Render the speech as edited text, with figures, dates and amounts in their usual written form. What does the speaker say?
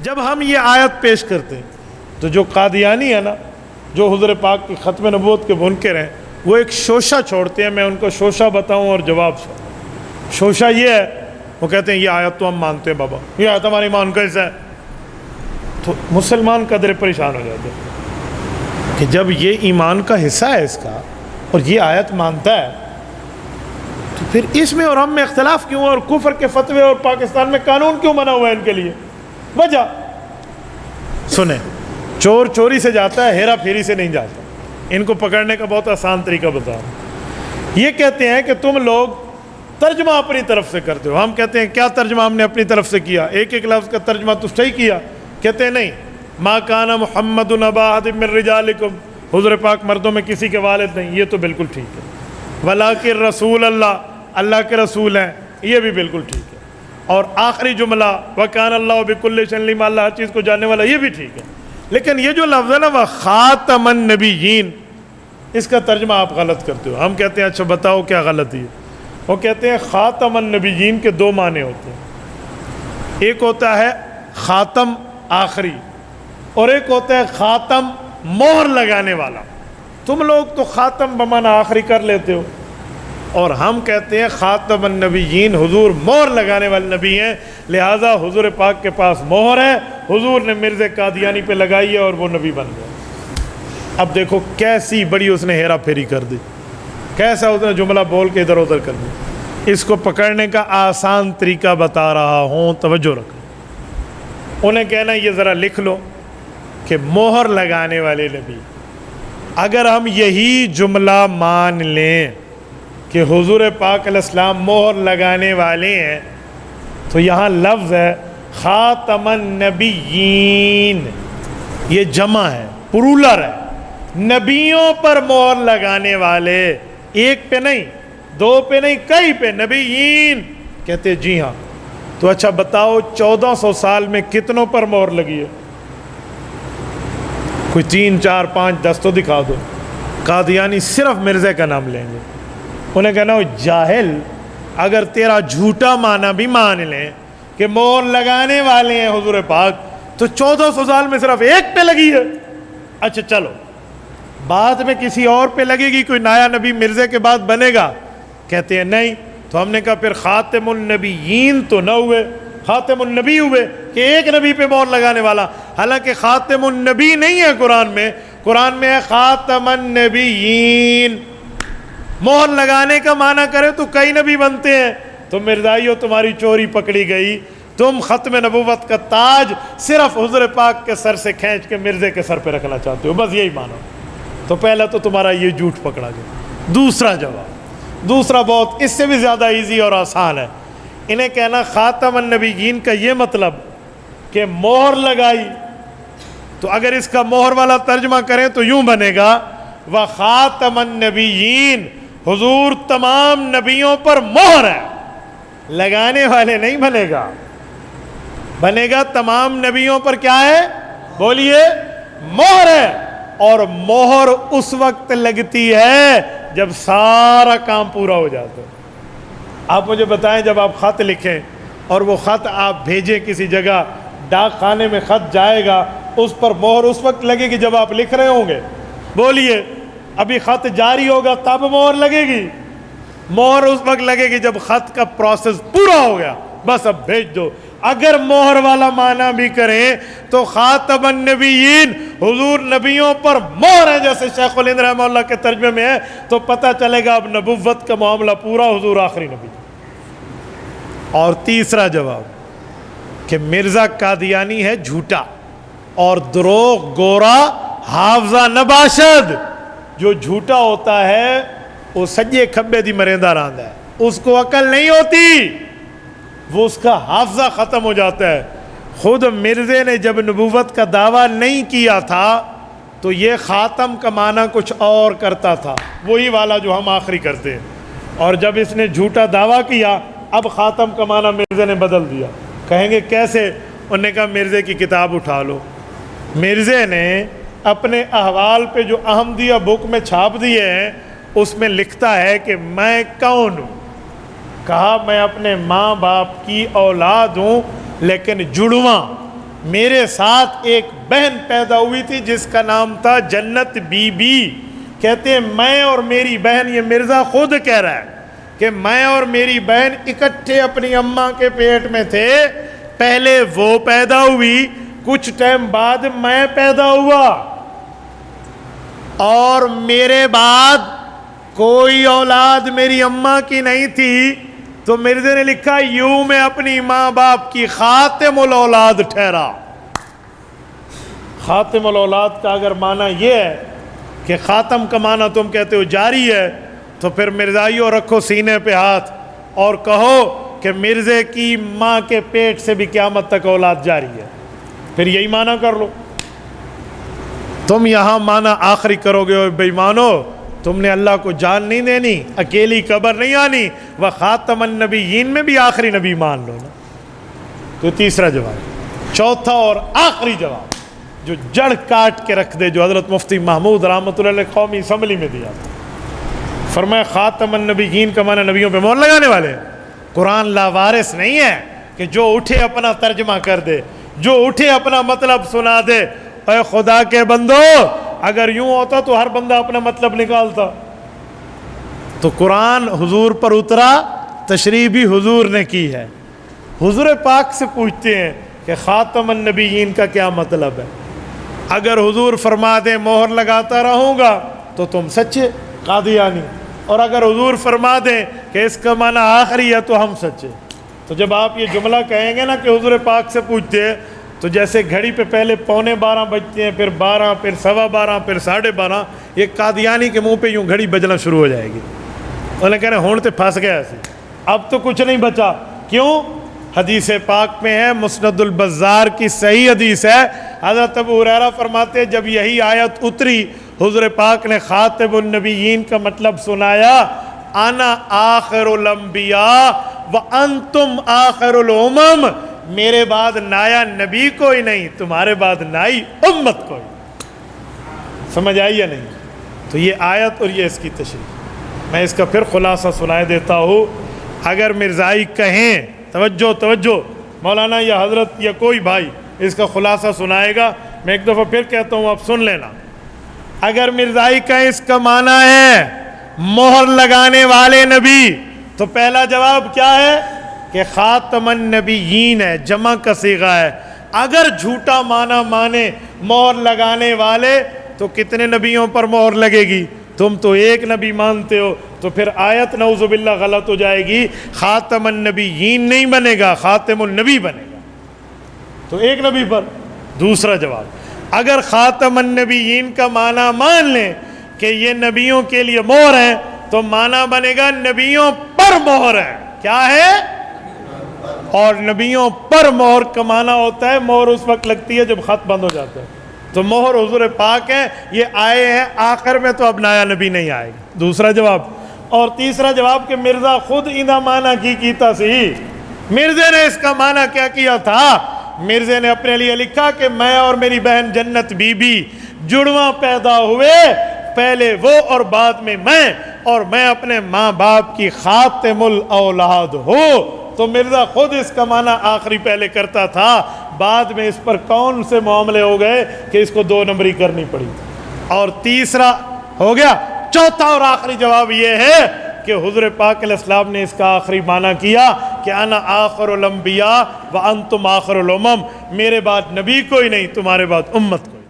جب ہم یہ آیت پیش کرتے ہیں تو جو قادیانی ہے نا، جو حضور پاک کی ختم نبوت کے منکر ہیں، وہ ایک شوشہ چھوڑتے ہیں. میں ان کو شوشہ بتاؤں اور جواب سنوں. شوشہ یہ ہے، وہ کہتے ہیں یہ آیت تو ہم مانتے ہیں بابا، یہ آیت ہماری ایمان کا حصہ ہے. تو مسلمان قدر پریشان ہو جاتے ہیں کہ جب یہ ایمان کا حصہ ہے اس کا اور یہ آیت مانتا ہے تو پھر اس میں اور ہم میں اختلاف کیوں ہے؟ اور کفر کے فتوے اور پاکستان میں قانون کیوں بنا ہوا ہے ان کے لیے؟ وجہ سنیں. چور چوری سے جاتا ہے، ہیرا پھیری سے نہیں جاتا. ان کو پکڑنے کا بہت آسان طریقہ بتاؤ. یہ کہتے ہیں کہ تم لوگ ترجمہ اپنی طرف سے کرتے ہو. ہم کہتے ہیں کیا ترجمہ ہم نے اپنی طرف سے کیا؟ ایک ایک لفظ کا ترجمہ تو صحیح کیا. کہتے ہیں نہیں، ما کان محمد ابا احد من رجالکم، حضور پاک مردوں میں کسی کے والد نہیں. یہ تو بالکل ٹھیک ہے. ولکن رسول اللہ، اللہ کے رسول ہیں، یہ بھی بالکل ٹھیک ہے. اور آخری جملہ وکان اللہ بکل شیء علیم، اللہ ہر چیز کو جاننے والا، یہ بھی ٹھیک ہے. لیکن یہ جو لفظ ہے نا وہ خاتم النبیین، اس کا ترجمہ آپ غلط کرتے ہو. ہم کہتے ہیں اچھا بتاؤ کیا غلطی ہے؟ وہ کہتے ہیں خاتم النبیین کے دو معنی ہوتے ہیں. ایک ہوتا ہے خاتم آخری، اور ایک ہوتا ہے خاتم مہر لگانے والا. تم لوگ تو خاتم بمعنی آخری کر لیتے ہو، اور ہم کہتے ہیں خاتم النبیین، حضور مہر لگانے والے نبی ہیں، لہٰذا حضور پاک کے پاس مہر ہے، حضور نے مرزا قادیانی پہ لگائی ہے اور وہ نبی بن گیا. اب دیکھو کیسی بڑی اس نے ہیرا پھیری کر دی، کیسا اس نے جملہ بول کے ادھر ادھر کر دی. اس کو پکڑنے کا آسان طریقہ بتا رہا ہوں، توجہ رکھو. انہیں کہنا یہ ذرا لکھ لو کہ مہر لگانے والے نبی. اگر ہم یہی جملہ مان لیں کہ حضور پاک علیہ السلام مہر لگانے والے ہیں، تو یہاں لفظ ہے خاتم النبیین، یہ جمع ہے، پرولر ہے. نبیوں پر مہر لگانے والے، ایک پہ نہیں، دو پہ نہیں، کئی پہ. نبیین کہتے جی ہاں. تو اچھا بتاؤ 1400 سال میں کتنوں پر مہر لگی ہے؟ کوئی 3 4 5 10 تو دکھا دو. قادیانی صرف مرزا کا نام لیں گے. انہیں کہنا ہو جاہل، اگر تیرا جھوٹا معنی بھی مان لیں کہ مہر لگانے والے ہیں حضور پاک، تو 1400 سال میں صرف ایک پہ لگی ہے. اچھا چلو بعد میں کسی اور پہ لگے گی، کوئی نیا نبی مرزا کے بعد بنے گا؟ کہتے ہیں نہیں. تو ہم نے کہا پھر خاتم النبیین تو نہ ہوئے، خاتم النبی ہوئے کہ ایک نبی پہ مہر لگانے والا. حالانکہ خاتم النبی نہیں ہے قرآن میں، قرآن میں ہے خاتم النبیین. مہر لگانے کا معنی کرے تو کئی نبی بنتے ہیں. تم مرزائیو تمہاری چوری پکڑی گئی. تم ختم نبوت کا تاج صرف حضور پاک کے سر سے کھینچ کے مرزے کے سر پہ رکھنا چاہتے ہو، بس یہی مانو. تو پہلا تو تمہارا یہ جھوٹ پکڑا گیا. دوسرا جواب، دوسرا بہت اس سے بھی زیادہ ایزی اور آسان ہے. انہیں کہنا خاتم النبیین کا یہ مطلب کہ مہر لگائی، تو اگر اس کا مہر والا ترجمہ کریں تو یوں بنے گا وخاتم النبیین، حضور تمام نبیوں پر مہر ہے. لگانے والے نہیں بنے گا، بنے گا تمام نبیوں پر کیا ہے؟ بولیے مہر ہے. اور مہر اس وقت لگتی ہے جب سارا کام پورا ہو جاتا ہے. آپ مجھے بتائیں جب آپ خط لکھیں اور وہ خط آپ بھیجیں کسی جگہ، ڈاک خانے میں خط جائے گا، اس پر مہر اس وقت لگے گی جب آپ لکھ رہے ہوں گے؟ بولیے ابھی خط جاری ہوگا تب مہر لگے گی؟ مہر اس وقت لگے گی جب خط کا پروسیس پورا ہو گیا، بس اب بھیج دو. اگر مہر والا معنی بھی کریں تو خاتم النبیین، حضور نبیوں پر مہر ہے، جیسے شیخ الہند رحمہ اللہ کے ترجمے میں ہے، تو پتہ چلے گا اب نبوت کا معاملہ پورا، حضور آخری نبی. اور تیسرا جواب کہ مرزا قادیانی ہے جھوٹا اور دروغ گورا حافظہ نباشد. جو جھوٹا ہوتا ہے وہ سجے کھبے دی مرندہ راندہ ہے، اس کو عقل نہیں ہوتی، وہ اس کا حافظہ ختم ہو جاتا ہے. خود مرزے نے جب نبوت کا دعویٰ نہیں کیا تھا تو یہ خاتم کا معنی کچھ اور کرتا تھا، وہی والا جو ہم آخری کرتے ہیں. اور جب اس نے جھوٹا دعویٰ کیا اب خاتم کا معنی مرزے نے بدل دیا. کہیں گے کیسے؟ انہوں نے کہا مرزے کی کتاب اٹھا لو. مرزے نے اپنے احوال پہ جو احمدیہ بک میں چھاپ دیے ہیں اس میں لکھتا ہے کہ میں کون ہوں. کہا میں اپنے ماں باپ کی اولاد ہوں لیکن جڑواں. میرے ساتھ ایک بہن پیدا ہوئی تھی جس کا نام تھا جنت بی بی. کہتے ہیں میں اور میری بہن، یہ مرزا خود کہہ رہا ہے کہ میں اور میری بہن اکٹھے اپنی اماں کے پیٹ میں تھے. پہلے وہ پیدا ہوئی، کچھ ٹائم بعد میں پیدا ہوا، اور میرے بعد کوئی اولاد میری اماں کی نہیں تھی. تو مرزا نے لکھا یوں میں اپنی ماں باپ کی خاتم الاولاد ٹھہرا. خاتم الاولاد کا اگر معنی یہ ہے کہ خاتم کا معنی تم کہتے ہو جاری ہے، تو پھر مرزائیوں رکھو سینے پہ ہاتھ اور کہو کہ مرزے کی ماں کے پیٹ سے بھی قیامت تک اولاد جاری ہے. پھر یہی معنی کر لو. تم یہاں معنی آخری کرو گے بے ایمانو، تم نے اللہ کو جان نہیں دینی، اکیلی قبر نہیں آنی. وہ خاتم النبیین میں بھی آخری نبی مان لو نا. تو تیسرا جواب. چوتھا اور آخری جواب جو جڑ کاٹ کے رکھ دے، جو حضرت مفتی محمود رحمۃ اللہ علیہ قومی اسمبلی میں دیا، فرمایا خاتم النبیین کا معنی نبیوں پہ مہر لگانے والے. قرآن لاوارث نہیں ہے کہ جو اٹھے اپنا ترجمہ کر دے، جو اٹھے اپنا مطلب سنا دے. اے خدا کے بندو، اگر یوں ہوتا تو ہر بندہ اپنا مطلب نکالتا. تو قرآن حضور پر اترا، تشریح بھی حضور نے کی ہے. حضور پاک سے پوچھتے ہیں کہ خاتم النبیین کا کیا مطلب ہے. اگر حضور فرما دیں مہر لگاتا رہوں گا تو تم سچے قادیانی، اور اگر حضور فرما دیں کہ اس کا معنی آخری ہے تو ہم سچے. تو جب آپ یہ جملہ کہیں گے نا کہ حضور پاک سے پوچھتے ہیں، تو جیسے گھڑی پہ پہلے 11:45 بجتے ہیں، پھر 12، پھر 12:15، پھر 12:30، یہ قادیانی کے منہ پہ یوں گھڑی بجنا شروع ہو جائے گی. انہوں نے کہہ رہے ہون تے پھنس گیا ایسے، اب تو کچھ نہیں بچا. کیوں؟ حدیث پاک میں ہے، مسند البزار کی صحیح حدیث ہے، حضرت ابو ہریرہ فرماتے ہیں جب یہی آیت اتری، حضور پاک نے خاتم النبیین کا مطلب سنایا، انا آخر الانبیاء وانتم آخر الامم. میرے بعد نایا نبی کوئی نہیں، تمہارے بعد نائی امت کوئی. سمجھ آئی یا نہیں؟ تو یہ آیت اور یہ اس کی تشریح. میں اس کا پھر خلاصہ سنائے دیتا ہوں. اگر مرزائی کہیں، توجہ مولانا یا حضرت یا کوئی بھائی اس کا خلاصہ سنائے گا، میں ایک دفعہ پھر کہتا ہوں، آپ سن لینا. اگر مرزائی کہیں اس کا معنی ہے مہر لگانے والے نبی، تو پہلا جواب کیا ہے کہ خاتم النبیین ہے، جمع کا صیغہ ہے. اگر جھوٹا معنی مانے مہر لگانے والے، تو کتنے نبیوں پر مہر لگے گی؟ تم تو ایک نبی مانتے ہو، تو پھر آیت نعوذ باللہ غلط ہو جائے گی. خاتم النبیین نہیں بنے گا، خاتم النبی بنے گا. تو ایک نبی پر. دوسرا جواب، اگر خاتم النبیین کا معنی مان لیں کہ یہ نبیوں کے لیے مہر ہے، تو معنی بنے گا نبیوں پر مہر ہے. کیا ہے؟ اور نبیوں پر مہر کا معنی ہوتا ہے مہر اس وقت لگتی ہے جب خط بند ہو جاتا ہے. تو مہر حضور پاک ہے، یہ آئے ہیں آخر میں، تو اب نیا نبی نہیں آئے گا. دوسرا جواب. اور تیسرا جواب کہ مرزا خود اندہ معنی کی کیتا سی. مرزے نے اس کا معنی کیا کیا تھا؟ مرزے نے اپنے لیے لکھا کہ میں اور میری بہن جنت بی بی جڑواں پیدا ہوئے، پہلے وہ اور بعد میں میں، اور میں اپنے ماں باپ کی خاتم الاولاد ہوں. تو مرزا خود اس کا معنی آخری پہلے کرتا تھا، بعد میں اس پر کون سے معاملے ہو گئے کہ اس کو 2 نمبری کرنی پڑی. اور تیسرا ہو گیا. چوتھا اور آخری جواب یہ ہے کہ حضور پاک علیہ السلام نے اس کا آخری معنی کیا کہ انا آخر الانبیاء وانتم آخر الامم. میرے بعد نبی کوئی نہیں، تمہارے بعد امت کوئی.